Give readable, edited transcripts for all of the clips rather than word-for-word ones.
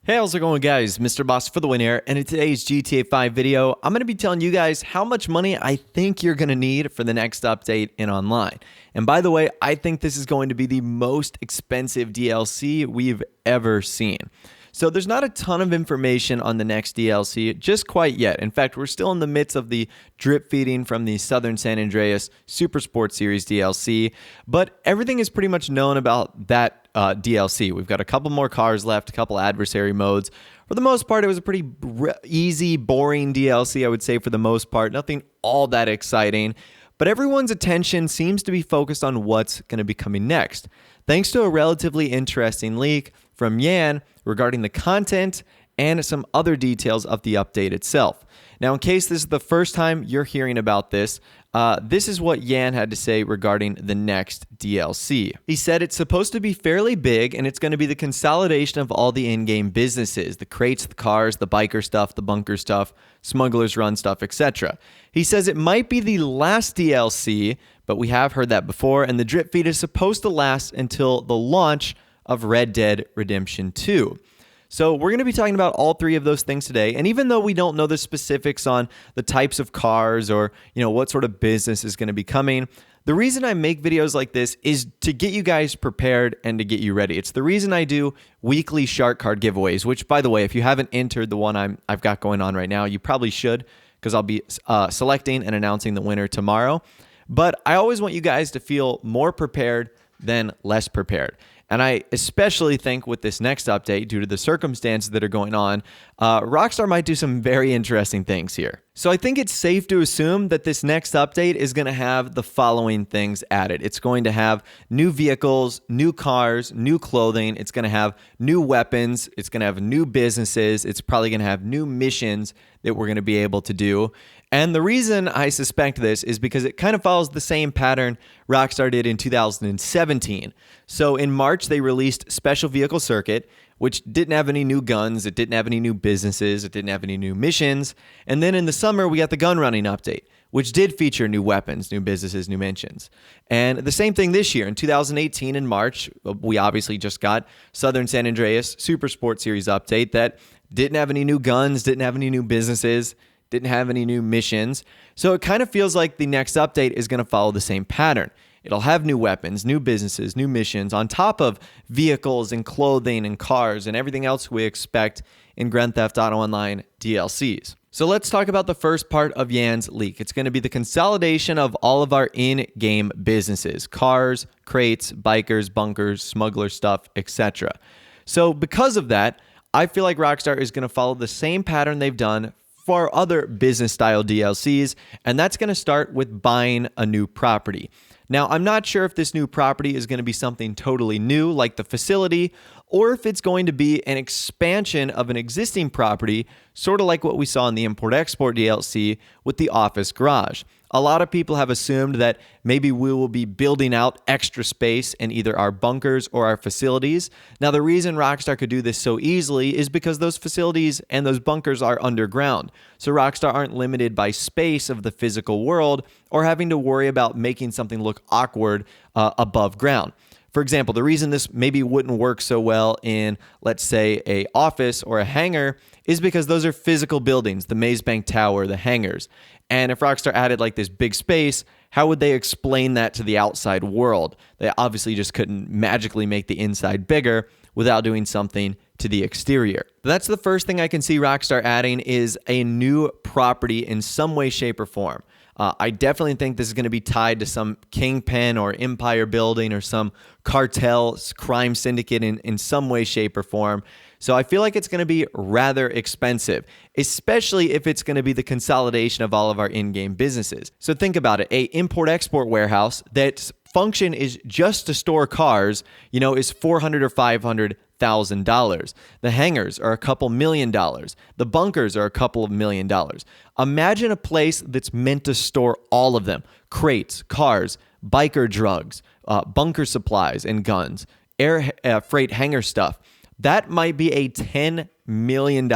Hey, how's it going, guys? Mr. Boss for the win here, and in today's GTA 5 video, I'm going to be telling you guys how much money I think you're going to need for the next update in online. And by the way, I think this is going to be the most expensive DLC we've ever seen. So there's not a ton of information on the next DLC just quite yet. In fact, we're still in the midst of the drip feeding from the Southern San Andreas Super Sports Series DLC, but everything is pretty much known about that DLC. We've got a couple more cars left, a couple adversary modes. For the most part, it was a pretty easy, boring DLC, I would say, for the most part. Nothing all that exciting. But everyone's attention seems to be focused on what's going to be coming next, thanks to a relatively interesting leak from Yan regarding the content and some other details of the update itself. Now, in case this is the first time you're hearing about this, this is what Yan had to say regarding the next DLC. He said it's supposed to be fairly big, and it's going to be the consolidation of all the in-game businesses, the crates, the cars, the biker stuff, the bunker stuff, smugglers run stuff, etc. He says it might be the last DLC, but we have heard that before, and the drip feed is supposed to last until the launch of Red Dead Redemption 2. So we're going to be talking about all three of those things today. And even though we don't know the specifics on the types of cars or, what sort of business is going to be coming, the reason I make videos like this is to get you guys prepared and to get you ready. It's the reason I do weekly shark card giveaways, which, by the way, if you haven't entered the one I've got going on right now, you probably should, because I'll be selecting and announcing the winner tomorrow. But I always want you guys to feel more prepared than less prepared. And I especially think with this next update, due to the circumstances that are going on, Rockstar might do some very interesting things here. So I think it's safe to assume that this next update is going to have the following things added. It's going to have new vehicles, new cars, new clothing. It's going to have new weapons. It's going to have new businesses. It's probably going to have new missions that we're going to be able to do. And the reason I suspect this is because it kind of follows the same pattern Rockstar did in 2017. So in March, they released Special Vehicle Circuit, which didn't have any new guns, it didn't have any new businesses, it didn't have any new missions. And then in the summer, we got the gun running update, which did feature new weapons, new businesses, new missions. And the same thing this year. In 2018 in March, we obviously just got Southern San Andreas Super Sports Series update that didn't have any new guns, didn't have any new businesses, didn't have any new missions. So it kind of feels like the next update is going to follow the same pattern. It'll have new weapons, new businesses, new missions on top of vehicles and clothing and cars and everything else we expect in Grand Theft Auto Online DLCs. So let's talk about the first part of Yan's leak. It's going to be the consolidation of all of our in-game businesses, cars, crates, bikers, bunkers, smuggler stuff, etc. So because of that, I feel like Rockstar is going to follow the same pattern they've done for other business-style DLCs, and that's going to start with buying a new property. Now, I'm not sure if this new property is going to be something totally new, like the facility, or if it's going to be an expansion of an existing property, sort of like what we saw in the Import-Export DLC with the office garage. A lot of people have assumed that maybe we will be building out extra space in either our bunkers or our facilities. Now, the reason Rockstar could do this so easily is because those facilities and those bunkers are underground. So Rockstar aren't limited by space of the physical world or having to worry about making something look awkward above ground. For example, the reason this maybe wouldn't work so well in, let's say, a office or a hangar is because those are physical buildings, the Maze Bank Tower, the hangars. And if Rockstar added like this big space, how would they explain that to the outside world? They obviously just couldn't magically make the inside bigger without doing something to the exterior. That's the first thing I can see Rockstar adding is a new property in some way, shape, or form. I definitely think this is going to be tied to some kingpin or empire building or some cartel crime syndicate in some way, shape, or form. So I feel like it's going to be rather expensive, especially if it's going to be the consolidation of all of our in-game businesses. So think about it. A import-export warehouse that's function is just to store cars, is $400,000 or $500,000. The hangars are a couple $1 million. The bunkers are a couple of $1 million. Imagine a place that's meant to store all of them: crates, cars, biker drugs, bunker supplies and guns, air freight hangar stuff. That might be a $10 million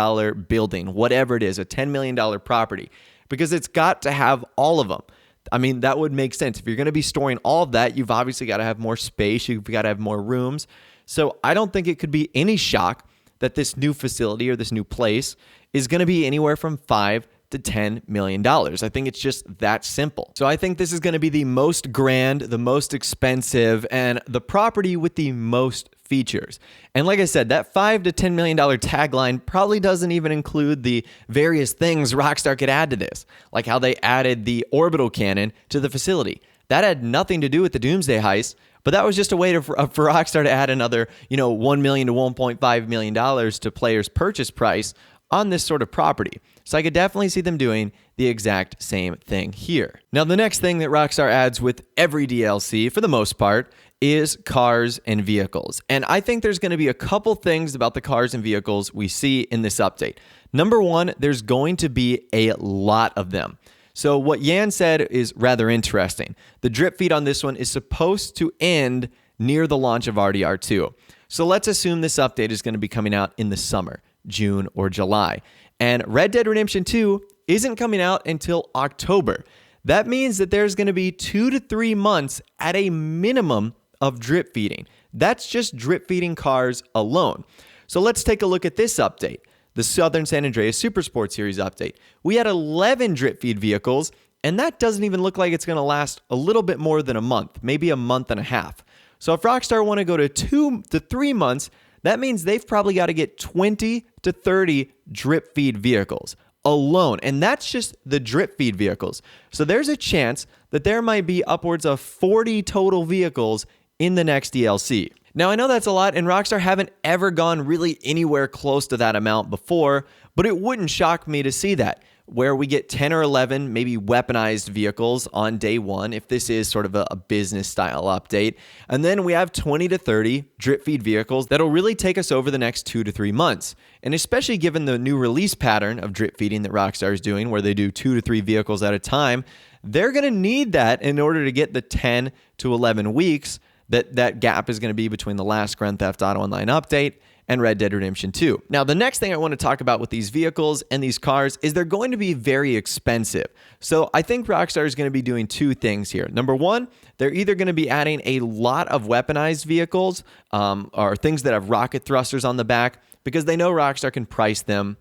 building, whatever it is, a $10 million property, because it's got to have all of them. I mean, that would make sense. If you're going to be storing all of that, you've obviously got to have more space. You've got to have more rooms. So I don't think it could be any shock that this new facility or this new place is going to be anywhere from $5 to $10 million. I think it's just that simple. So I think this is going to be the most grand, the most expensive, and the property with the most features. And like I said, that $5 to $10 million tagline probably doesn't even include the various things Rockstar could add to this, like how they added the orbital cannon to the facility. That had nothing to do with the Doomsday Heist, but that was just a way for Rockstar to add another, $1 million to $1.5 million to players' purchase price on this sort of property. So I could definitely see them doing the exact same thing here. Now, the next thing that Rockstar adds with every DLC, for the most part, is cars and vehicles. And I think there's going to be a couple things about the cars and vehicles we see in this update. Number one, there's going to be a lot of them. So what Yan said is rather interesting. The drip feed on this one is supposed to end near the launch of RDR2. So let's assume this update is going to be coming out in the summer, June or July. And Red Dead Redemption 2 isn't coming out until October. That means that there's going to be 2 to 3 months at a minimum of drip feeding. That's just drip feeding cars alone. So let's take a look at this update, the Southern San Andreas Supersport Series update. We had 11 drip feed vehicles, and that doesn't even look like it's going to last a little bit more than a month, maybe a month and a half. So if Rockstar want to go to 2 to 3 months, that means they've probably got to get 20 to 30 drip feed vehicles alone. And that's just the drip feed vehicles. So there's a chance that there might be upwards of 40 total vehicles in the next DLC. Now, I know that's a lot, and Rockstar haven't ever gone really anywhere close to that amount before, but it wouldn't shock me to see that, where we get 10 or 11 maybe weaponized vehicles on day one, if this is sort of a business style update. And then we have 20 to 30 drip feed vehicles that'll really take us over the next 2 to 3 months. And especially given the new release pattern of drip feeding that Rockstar is doing, where they do 2 to 3 vehicles at a time, they're going to need that in order to get the 10 to 11 weeks that gap is going to be between the last Grand Theft Auto Online update and Red Dead Redemption 2. Now, the next thing I want to talk about with these vehicles and these cars is they're going to be very expensive. So I think Rockstar is going to be doing two things here. Number one, they're either going to be adding a lot of weaponized vehicles or things that have rocket thrusters on the back, because they know Rockstar can price them.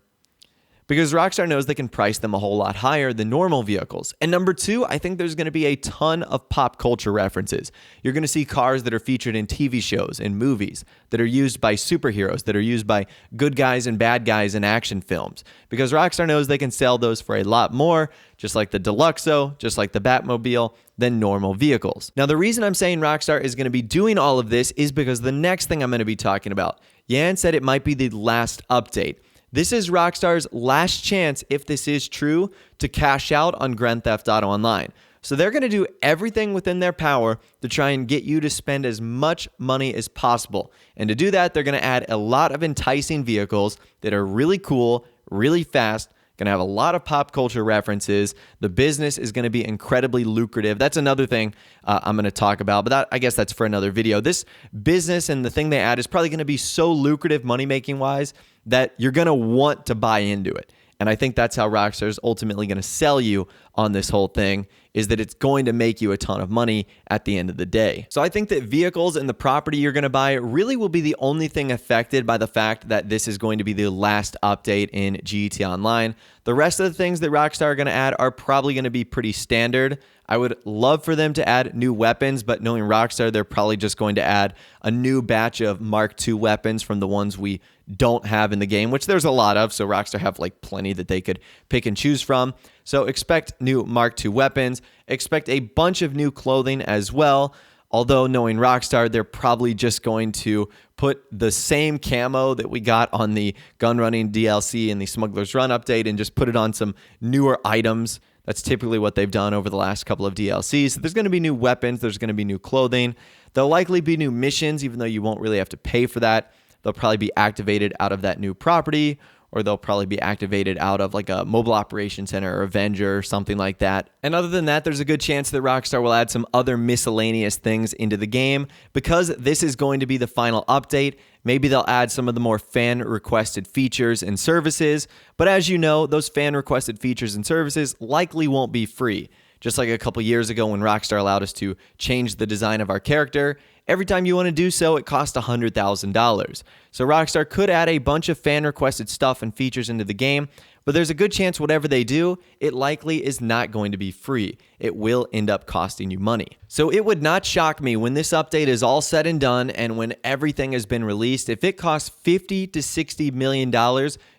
Because Rockstar knows they can price them a whole lot higher than normal vehicles. And number two, I think there's going to be a ton of pop culture references. You're going to see cars that are featured in TV shows and movies, that are used by superheroes, that are used by good guys and bad guys in action films. Because Rockstar knows they can sell those for a lot more, just like the Deluxo, just like the Batmobile, than normal vehicles. Now, the reason I'm saying Rockstar is going to be doing all of this is because the next thing I'm going to be talking about, Yan said it might be the last update. This is Rockstar's last chance, if this is true, to cash out on Grand Theft Auto Online. So they're going to do everything within their power to try and get you to spend as much money as possible. And to do that, they're going to add a lot of enticing vehicles that are really cool, really fast, going to have a lot of pop culture references. The business is going to be incredibly lucrative. That's another thing I'm going to talk about, but I guess that's for another video. This business and the thing they add is probably going to be so lucrative money-making wise that you're going to want to buy into it. And I think that's how Rockstar is ultimately going to sell you on this whole thing, is that it's going to make you a ton of money at the end of the day. So I think that vehicles and the property you're going to buy really will be the only thing affected by the fact that this is going to be the last update in GTA Online. The rest of the things that Rockstar are going to add are probably going to be pretty standard. I would love for them to add new weapons, but knowing Rockstar, they're probably just going to add a new batch of Mark II weapons from the ones we don't have in the game, which there's a lot of, so Rockstar have like plenty that they could pick and choose from. So expect new Mark II weapons, expect a bunch of new clothing as well. Although knowing Rockstar, they're probably just going to put the same camo that we got on the gun running DLC and the Smuggler's Run update and just put it on some newer items. That's typically what they've done over the last couple of DLCs. So there's going to be new weapons. There's going to be new clothing. There'll likely be new missions, even though you won't really have to pay for that. They'll probably be activated out of that new property, or they'll probably be activated out of like a mobile operations center or Avenger or something like that. And other than that, there's a good chance that Rockstar will add some other miscellaneous things into the game. Because this is going to be the final update, maybe they'll add some of the more fan-requested features and services. But as you know, those fan-requested features and services likely won't be free. Just like a couple years ago when Rockstar allowed us to change the design of our character Every time you want to do so, it costs $100,000. So Rockstar could add a bunch of fan-requested stuff and features into the game, but there's a good chance whatever they do, it likely is not going to be free. It will end up costing you money. So it would not shock me when this update is all said and done and when everything has been released, if it costs $50 to $60 million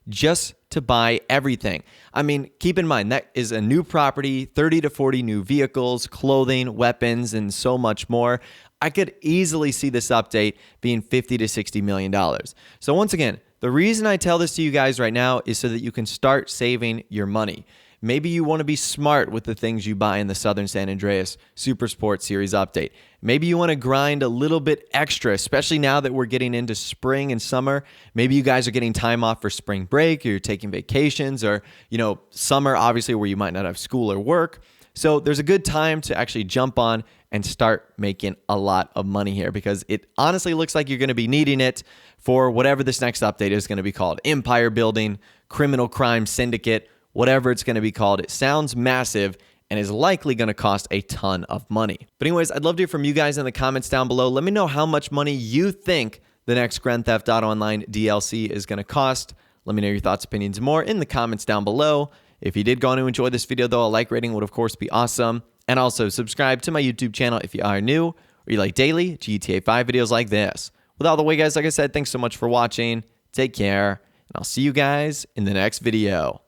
just to buy everything. I mean, keep in mind, that is a new property, 30 to 40 new vehicles, clothing, weapons, and so much more. I could easily see this update being $50 to $60 million. So once again, the reason I tell this to you guys right now is so that you can start saving your money. Maybe you want to be smart with the things you buy in the Southern San Andreas Super Sport Series update. Maybe you want to grind a little bit extra, especially now that we're getting into spring and summer. Maybe you guys are getting time off for spring break, or you're taking vacations, or, summer, obviously, where you might not have school or work. So there's a good time to actually jump on and start making a lot of money here, because it honestly looks like you're going to be needing it for whatever this next update is going to be called. Empire building, criminal crime syndicate, whatever it's going to be called. It sounds massive and is likely going to cost a ton of money. But anyways, I'd love to hear from you guys in the comments down below. Let me know how much money you think the next Grand Theft Auto Online DLC is going to cost. Let me know your thoughts, opinions, and more in the comments down below. If you did go on to enjoy this video, though, a like rating would, of course, be awesome. And also, subscribe to my YouTube channel if you are new or you like daily GTA 5 videos like this. With all the way, guys, like I said, thanks so much for watching. Take care, and I'll see you guys in the next video.